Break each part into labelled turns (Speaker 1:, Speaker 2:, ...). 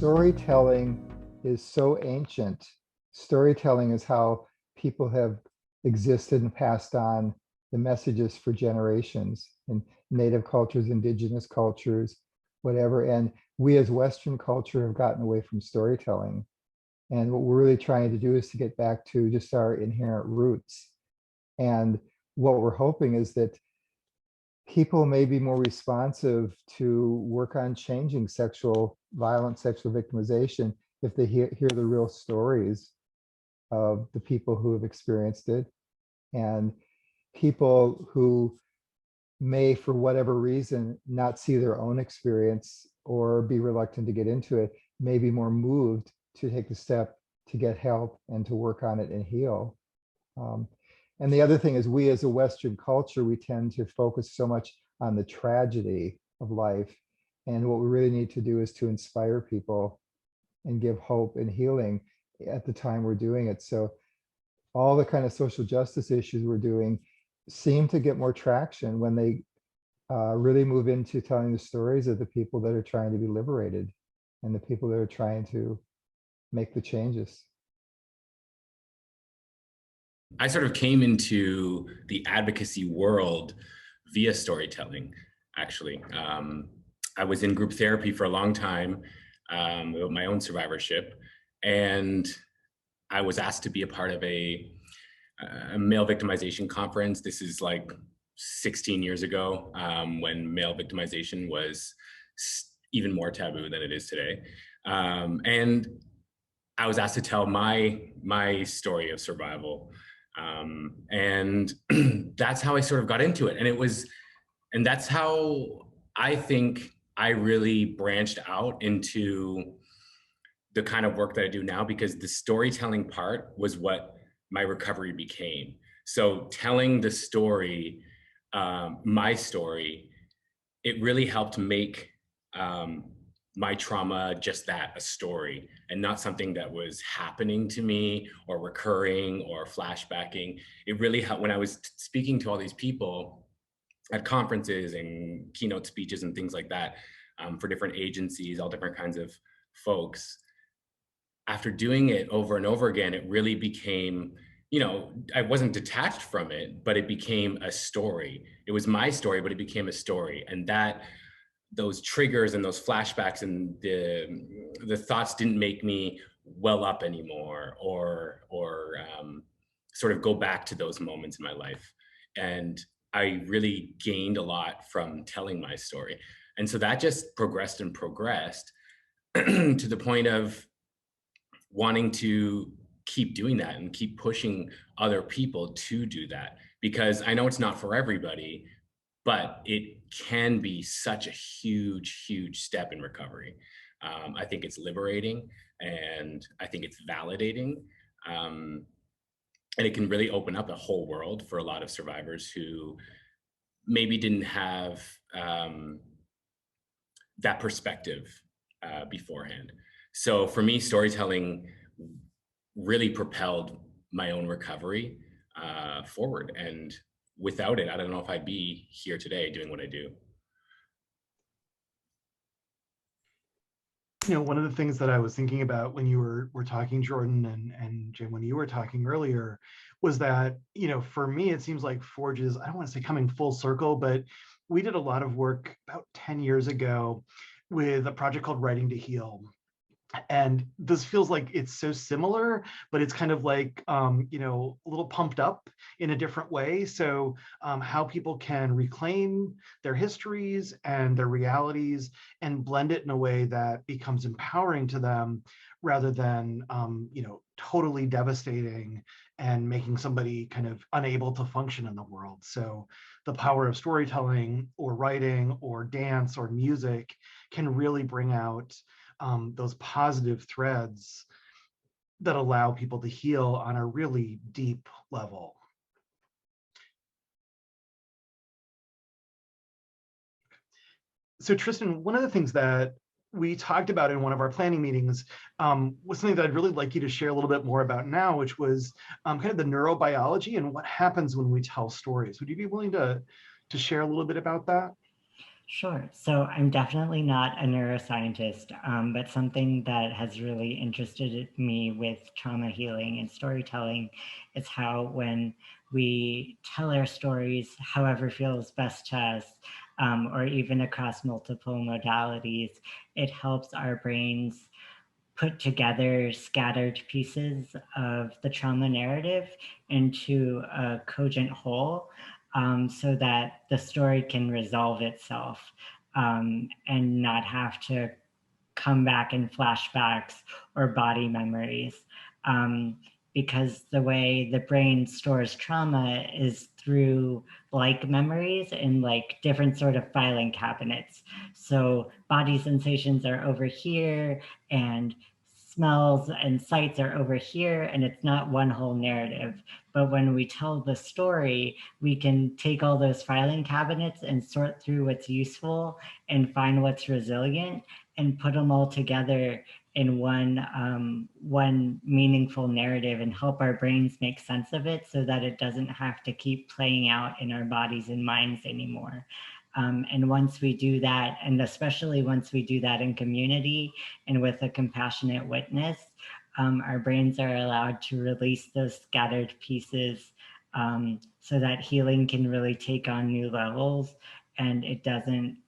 Speaker 1: Storytelling is so ancient. Storytelling is how people have existed and passed on the messages for generations in native cultures, indigenous cultures, whatever. And we as Western culture have gotten away from storytelling. And what we're really trying to do is to get back to just our inherent roots. And what we're hoping is that people may be more responsive to work on changing sexual violence, sexual victimization, if they hear the real stories of the people who have experienced it. And people who may, for whatever reason, not see their own experience or be reluctant to get into it, may be more moved to take the step to get help and to work on it and heal. And the other thing is, we as a Western culture, we tend to focus so much on the tragedy of life. And what we really need to do is to inspire people and give hope and healing at the time we're doing it. So all the kind of social justice issues we're doing seem to get more traction when they really move into telling the stories of the people that are trying to be liberated and the people that are trying to make the changes.
Speaker 2: I sort of came into the advocacy world via storytelling, actually. I was in group therapy for a long time with my own survivorship, and I was asked to be a part of a male victimization conference. This is like 16 years ago, when male victimization was even more taboo than it is today. And I was asked to tell my story of survival. And that's how I sort of got into it. And that's how I think I really branched out into the kind of work that I do now, because the storytelling part was what my recovery became. So telling the story, my story, it really helped make my trauma just that, a story, and not something that was happening to me or recurring or flashbacking. It really helped when I was speaking to all these people at conferences and keynote speeches and things like that, for different agencies, all different kinds of folks. After doing it over and over again, it really became, I wasn't detached from it, but it became a story. It was my story, but it became a story. And those triggers and those flashbacks and the thoughts didn't make me well up anymore or sort of go back to those moments in my life. And I really gained a lot from telling my story. And so that just progressed and progressed to the point of wanting to keep doing that and keep pushing other people to do that, because I know it's not for everybody, but it can be such a huge, huge step in recovery. I think it's liberating, and I think it's validating. And it can really open up a whole world for a lot of survivors who maybe didn't have that perspective beforehand. So for me, storytelling really propelled my own recovery forward. And without it, I don't know if I'd be here today doing what I do.
Speaker 3: One of the things that I was thinking about when you were talking, Jordan, and Jim, when you were talking earlier, was that, for me, it seems like Forge is, I don't want to say coming full circle, but we did a lot of work about 10 years ago with a project called Writing to Heal. And this feels like it's so similar, but it's kind of like, a little pumped up in a different way. So how people can reclaim their histories and their realities and blend it in a way that becomes empowering to them, rather than, totally devastating and making somebody kind of unable to function in the world. So the power of storytelling or writing or dance or music can really bring out those positive threads that allow people to heal on a really deep level. So Tristan, one of the things that we talked about in one of our planning meetings was something that I'd really like you to share a little bit more about now, which was kind of the neurobiology and what happens when we tell stories. Would you be willing to share a little bit about that?
Speaker 4: Sure. So I'm definitely not a neuroscientist, but something that has really interested me with trauma healing and storytelling is how when we tell our stories, however feels best to us, or even across multiple modalities, it helps our brains put together scattered pieces of the trauma narrative into a cogent whole, so that the story can resolve itself, and not have to come back in flashbacks or body memories. Um, because the way the brain stores trauma is through like memories and like different sort of filing cabinets. So body sensations are over here and smells and sights are over here, and it's not one whole narrative. But when we tell the story, we can take all those filing cabinets and sort through what's useful and find what's resilient and put them all together in one meaningful narrative and help our brains make sense of it so that it doesn't have to keep playing out in our bodies and minds anymore. And once we do that, and especially once we do that in community and with a compassionate witness, our brains are allowed to release those scattered pieces, so that healing can really take on new levels, and it doesn't,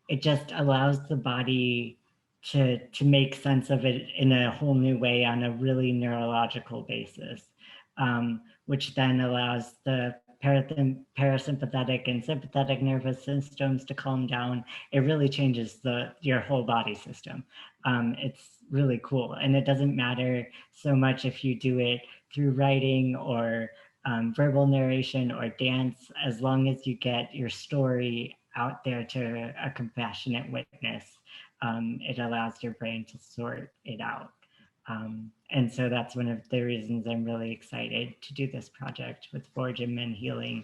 Speaker 4: it just allows the body to make sense of it in a whole new way on a really neurological basis, which then allows the parasympathetic and sympathetic nervous systems to calm down. It really changes your whole body system. It's really cool, and it doesn't matter so much if you do it through writing or verbal narration or dance, as long as you get your story out there to a compassionate witness. It allows your brain to sort it out. And so that's one of the reasons I'm really excited to do this project with Forge and MenHealing,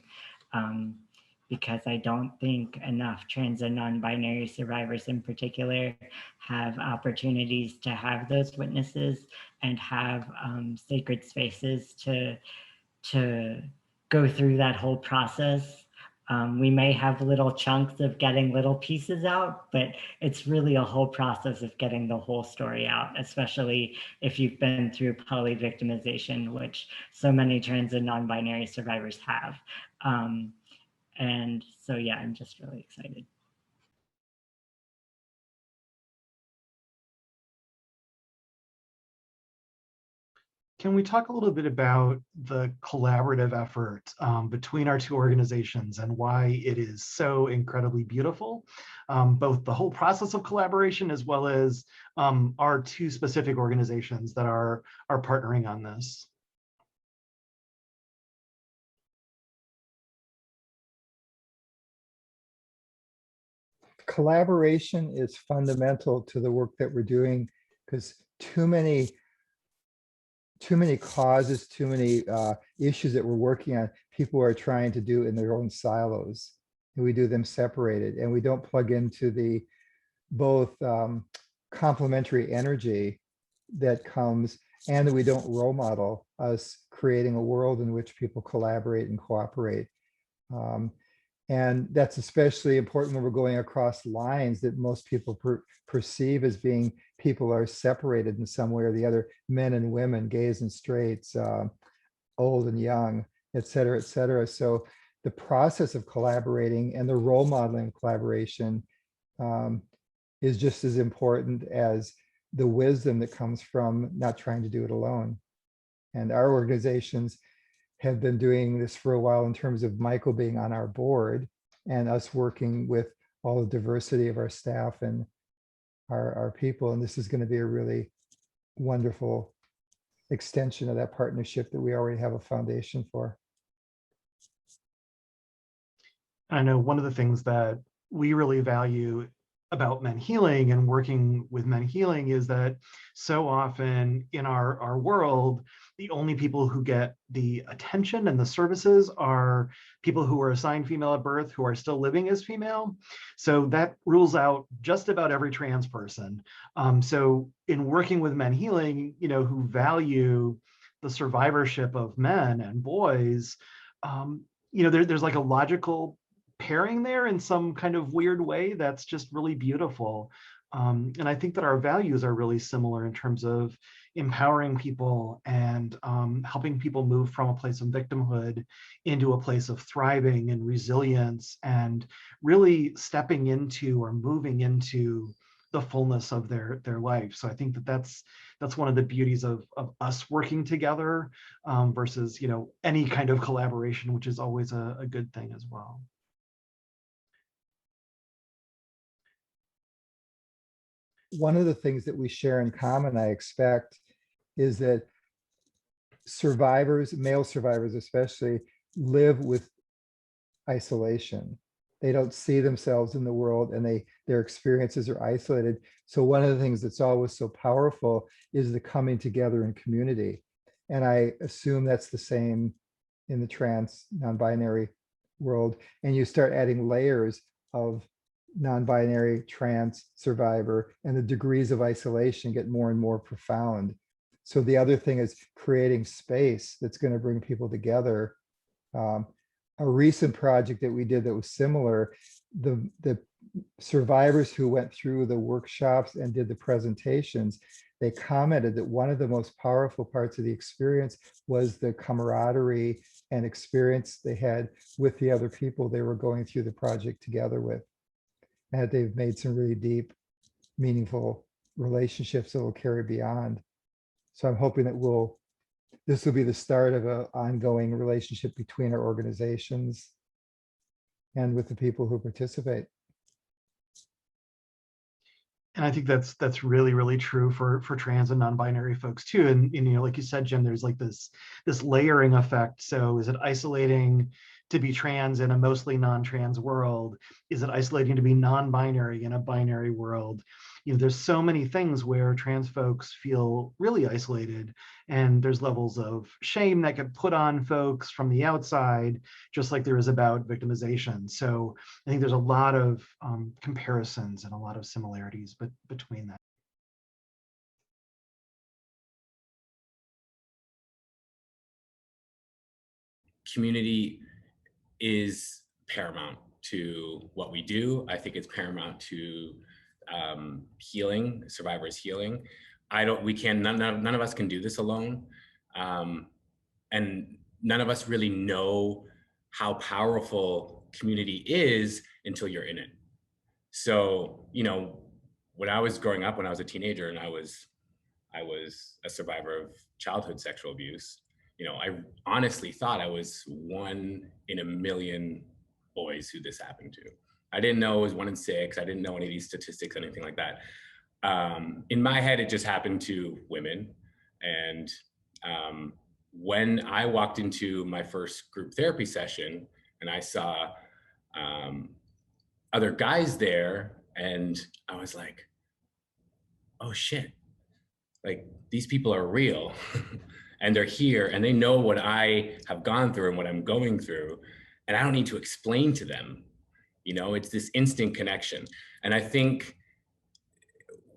Speaker 4: because I don't think enough trans and non-binary survivors in particular have opportunities to have those witnesses and have sacred spaces to go through that whole process. We may have little chunks of getting little pieces out, but it's really a whole process of getting the whole story out, especially if you've been through poly-victimization, which so many trans and non-binary survivors have. And so, yeah, I'm just really excited.
Speaker 3: Can we talk a little bit about the collaborative effort between our two organizations and why it is so incredibly beautiful, both the whole process of collaboration as well as our two specific organizations that are partnering on this?
Speaker 1: Collaboration is fundamental to the work that we're doing because too many causes, too many issues that we're working on, people are trying to do in their own silos, and we do them separated, and we don't plug into the both complementary energy that comes, and that we don't role model us creating a world in which people collaborate and cooperate. And that's especially important when we're going across lines that most people perceive as being people are separated in some way or the other, men and women, gays and straights, old and young, et cetera, et cetera. So the process of collaborating and the role modeling of collaboration is just as important as the wisdom that comes from not trying to do it alone. And our organizations have been doing this for a while in terms of Michael being on our board and us working with all the diversity of our staff and our people. And this is going to be a really wonderful extension of that partnership that we already have a foundation for.
Speaker 3: I know one of the things that we really value about MenHealing and working with MenHealing is that so often in our world, the only people who get the attention and the services are people who are assigned female at birth, who are still living as female. So that rules out just about every trans person. So in working with MenHealing, who value the survivorship of men and boys, there's like a logical pairing there in some kind of weird way that's just really beautiful. And I think that our values are really similar in terms of empowering people and helping people move from a place of victimhood into a place of thriving and resilience, and really stepping into or moving into the fullness of their life. So I think that that's one of the beauties of us working together, versus, you know, any kind of collaboration, which is always a good thing as well.
Speaker 1: One of the things that we share in common, I expect, is that survivors, male survivors especially, live with isolation. They don't see themselves in the world, and their experiences are isolated. So one of the things that's always so powerful is the coming together in community. And I assume that's the same in the trans non-binary world. And you start adding layers of non-binary, trans, survivor, and the degrees of isolation get more and more profound. So the other thing is creating space that's going to bring people together. A recent project that we did that was similar, the survivors who went through the workshops and did the presentations, they commented that one of the most powerful parts of the experience was the camaraderie and experience they had with the other people they were going through the project together with. And they've made some really deep, meaningful relationships that will carry beyond. So I'm hoping that this will be the start of an ongoing relationship between our organizations and with the people who participate.
Speaker 3: And I think that's really, really true for trans and non-binary folks too. And you know, like you said, Jim, there's like this layering effect. So is it isolating to be trans in a mostly non-trans world? Is it isolating to be non-binary in a binary world? You know, there's so many things where trans folks feel really isolated, and there's levels of shame that get put on folks from the outside, just like there is about victimization. So I think there's a lot of comparisons and a lot of similarities between that.
Speaker 2: Community is paramount to what we do. I think it's paramount to healing, survivors healing. None of us can do this alone. And none of us really know how powerful community is until you're in it. So, you know, when I was growing up, when I was a teenager and I was a survivor of childhood sexual abuse, you know, I honestly thought I was 1 in a million boys who this happened to. I didn't know it was 1 in 6. I didn't know any of these statistics, anything like that. In my head, it just happened to women. And when I walked into my first group therapy session and I saw other guys there, and I was like, oh shit, like these people are real. And they're here and they know what I have gone through and what I'm going through. And I don't need to explain to them, you know, it's this instant connection. And I think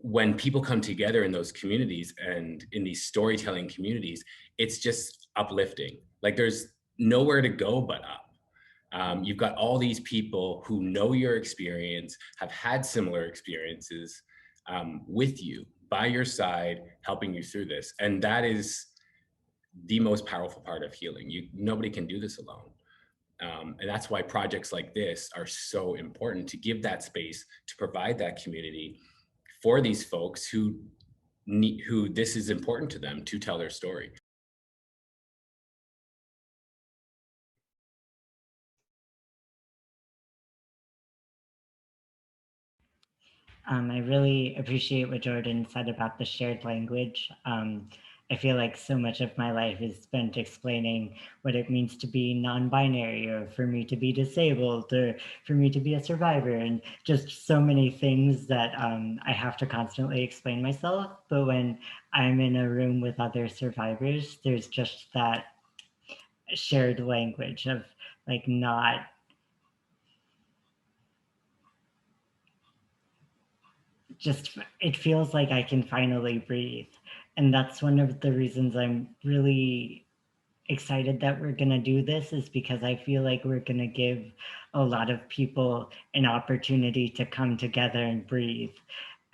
Speaker 2: when people come together in those communities and in these storytelling communities, it's just uplifting. Like there's nowhere to go but up. You've got all these people who know your experience, have had similar experiences with you, by your side, helping you through this. And that is the most powerful part of healing. Nobody can do this alone. And that's why projects like this are so important, to give that space, to provide that community for these folks who this is important to them to tell their story.
Speaker 4: I really appreciate what Jordan said about the shared language. I feel like so much of my life is spent explaining what it means to be non-binary, or for me to be disabled, or for me to be a survivor, and just so many things that I have to constantly explain myself. But when I'm in a room with other survivors, there's just that shared language of like not just, it feels like I can finally breathe. And that's one of the reasons I'm really excited that we're going to do this is because I feel like we're going to give a lot of people an opportunity to come together and breathe.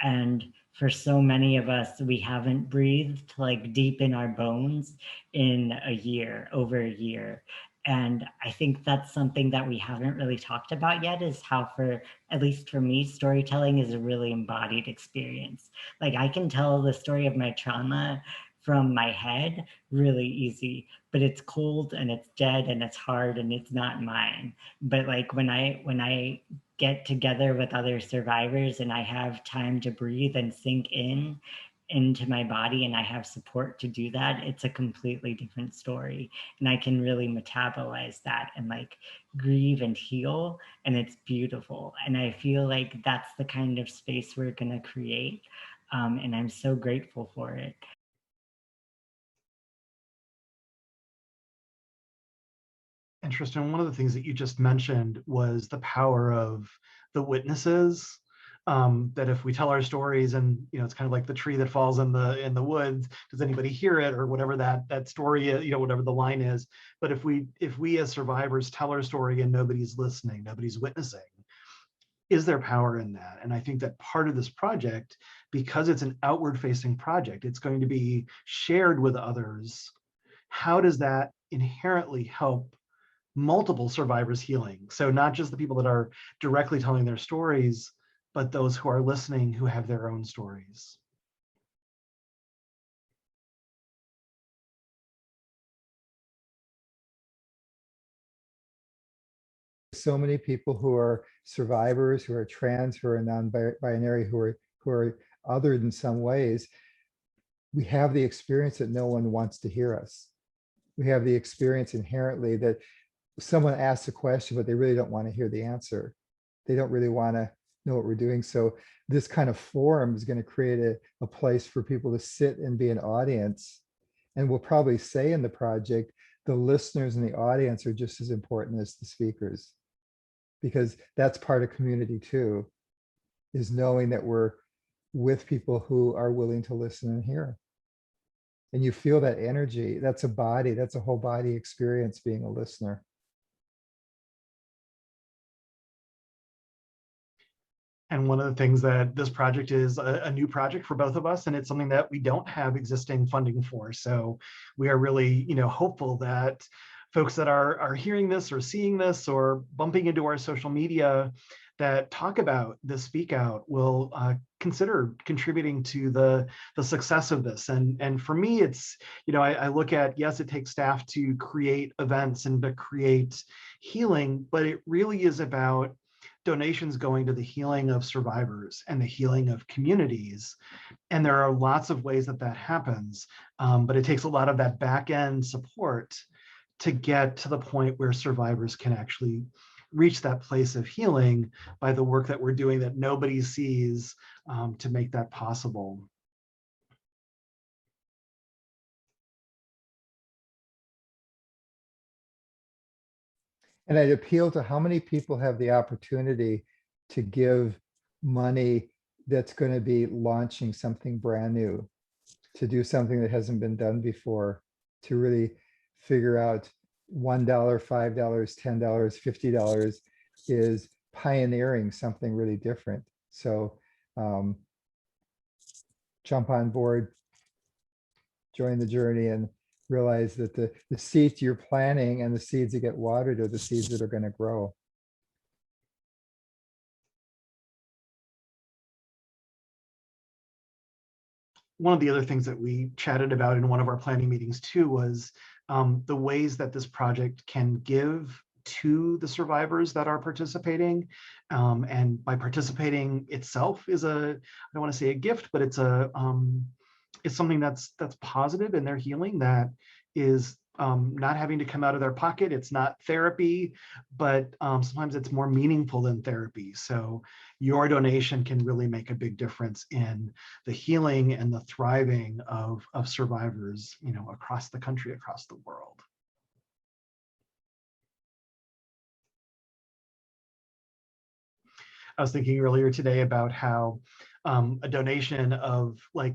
Speaker 4: And for so many of us, we haven't breathed like deep in our bones in a year, over a year. And I think that's something that we haven't really talked about yet, is how, for at least for me, storytelling is a really embodied experience. Like, I can tell the story of my trauma from my head really easy, but it's cold and it's dead and it's hard and it's not mine. But like when I get together with other survivors and I have time to breathe and sink in into my body and I have support to do that, it's a completely different story. And I can really metabolize that and like grieve and heal. And it's beautiful. And I feel like that's the kind of space we're going to create. And I'm so grateful for it.
Speaker 3: Interesting. One of the things that you just mentioned was the power of the witnesses. That if we tell our stories, and it's kind of like the tree that falls in the woods, does anybody hear it, or whatever that story is, whatever the line is. But if we as survivors tell our story and nobody's listening, nobody's witnessing, is there power in that? And I think that part of this project, because it's an outward facing project, it's going to be shared with others. How does that inherently help multiple survivors healing? So not just the people that are directly telling their stories, but those who are listening who have their own stories.
Speaker 1: So many people who are survivors, who are trans, who are non-binary, who are othered in some ways. We have the experience that no one wants to hear us. We have the experience inherently that someone asks a question, but they really don't want to hear the answer. They don't really want to know what we're doing. So this kind of forum is going to create a place for people to sit and be an audience. And we'll probably say in the project, the listeners and the audience are just as important as the speakers, because that's part of community too, is knowing that we're with people who are willing to listen and hear. And you feel that energy. That's a whole body experience being a listener.
Speaker 3: And one of the things that this project is a new project for both of us, and it's something that we don't have existing funding for. So we are really, hopeful that folks that are hearing this or seeing this or bumping into our social media that talk about the Speak Out will consider contributing to the success of this. And for me, it's, I look at, yes, it takes staff to create events and to create healing, but it really is about donations going to the healing of survivors and the healing of communities. And there are lots of ways that happens, but it takes a lot of that back end support to get to the point where survivors can actually reach that place of healing by the work that we're doing that nobody sees, to make that possible.
Speaker 1: And I'd appeal to how many people have the opportunity to give money that's going to be launching something brand new, to do something that hasn't been done before, to really figure out $1, $5, $10, $50 is pioneering something really different. So jump on board, join the journey, and realize that the seeds you're planting and the seeds that get watered are the seeds that are going to grow.
Speaker 3: One of the other things that we chatted about in one of our planning meetings too was the ways that this project can give to the survivors that are participating. And by participating itself is I don't want to say a gift, but it's something that's positive in their healing, that is not having to come out of their pocket. It's not therapy, but sometimes it's more meaningful than therapy. So your donation can really make a big difference in the healing and the thriving of survivors, across the country, across the world. I was thinking earlier today about how a donation of like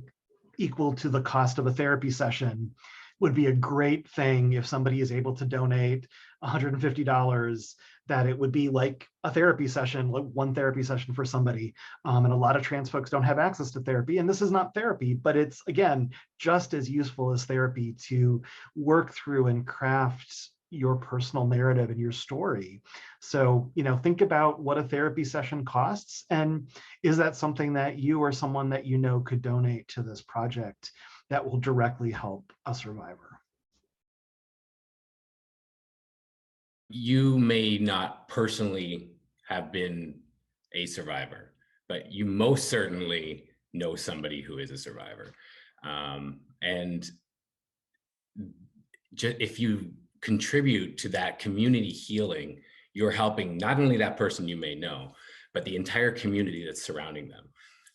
Speaker 3: equal to the cost of a therapy session would be a great thing if somebody is able to donate $150, that it would be like a therapy session, like one therapy session for somebody. And a lot of trans folks don't have access to therapy. And this is not therapy, but it's, again, just as useful as therapy to work through and craft your personal narrative and your story. So, think about what a therapy session costs, and is that something that you or someone that you know could donate to this project that will directly help a survivor?
Speaker 2: You may not personally have been a survivor, but you most certainly know somebody who is a survivor. And if you contribute to that community healing, you're helping not only that person you may know, but the entire community that's surrounding them.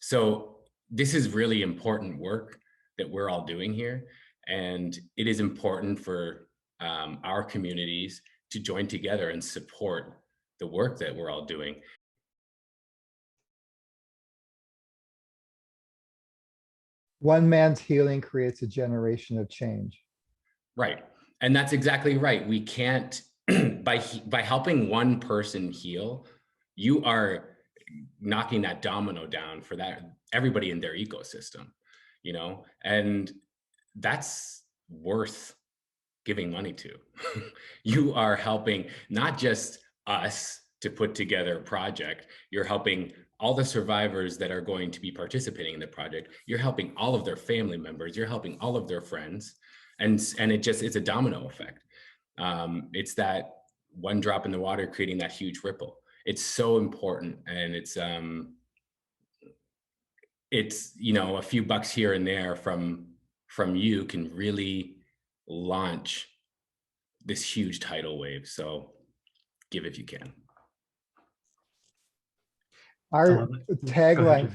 Speaker 2: So this is really important work that we're all doing here. And it is important for our communities to join together and support the work that we're all doing.
Speaker 1: One man's healing creates a generation of change.
Speaker 2: Right. And that's exactly right. We can't, by helping one person heal, you are knocking that domino down for everybody in their ecosystem, and that's worth giving money to. You are helping not just us to put together a project, you're helping all the survivors that are going to be participating in the project, you're helping all of their family members, you're helping all of their friends. And it's a domino effect. It's that one drop in the water creating that huge ripple. It's so important. And it's a few bucks here and there from you can really launch this huge tidal wave. So give if you can.
Speaker 1: Our tagline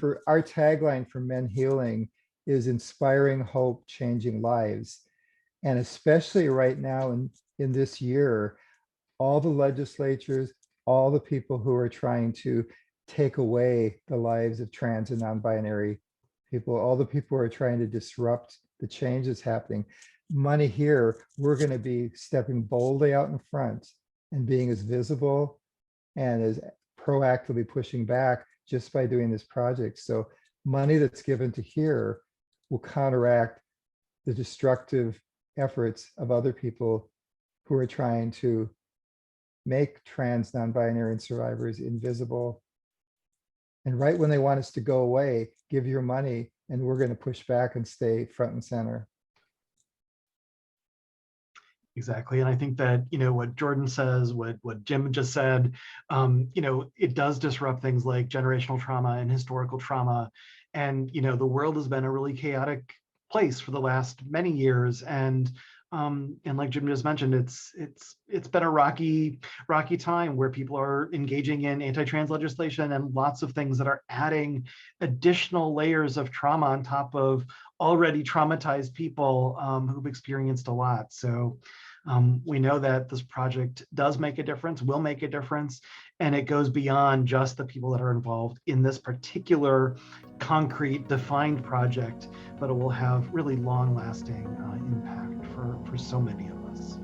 Speaker 1: for Men Healing is inspiring hope, changing lives. And especially right now in this year, all the legislatures, all the people who are trying to take away the lives of trans and non-binary people, all the people who are trying to disrupt the changes happening. Money here, we're going to be stepping boldly out in front and being as visible and as proactively pushing back just by doing this project. So money that's given to here will counteract the destructive efforts of other people who are trying to make trans, non-binary, and survivors invisible. And right when they want us to go away, give your money, and we're going to push back and stay front and center.
Speaker 3: Exactly. And I think that, what Jordan says, what Jim just said, it does disrupt things like generational trauma and historical trauma. And, the world has been a really chaotic place for the last many years. And like Jim just mentioned, it's been a rocky time where people are engaging in anti-trans legislation and lots of things that are adding additional layers of trauma on top of already traumatized people who've experienced a lot. So we know that this project does make a difference, will make a difference, and it goes beyond just the people that are involved in this particular concrete defined project, but it will have really long-lasting impact for so many of us.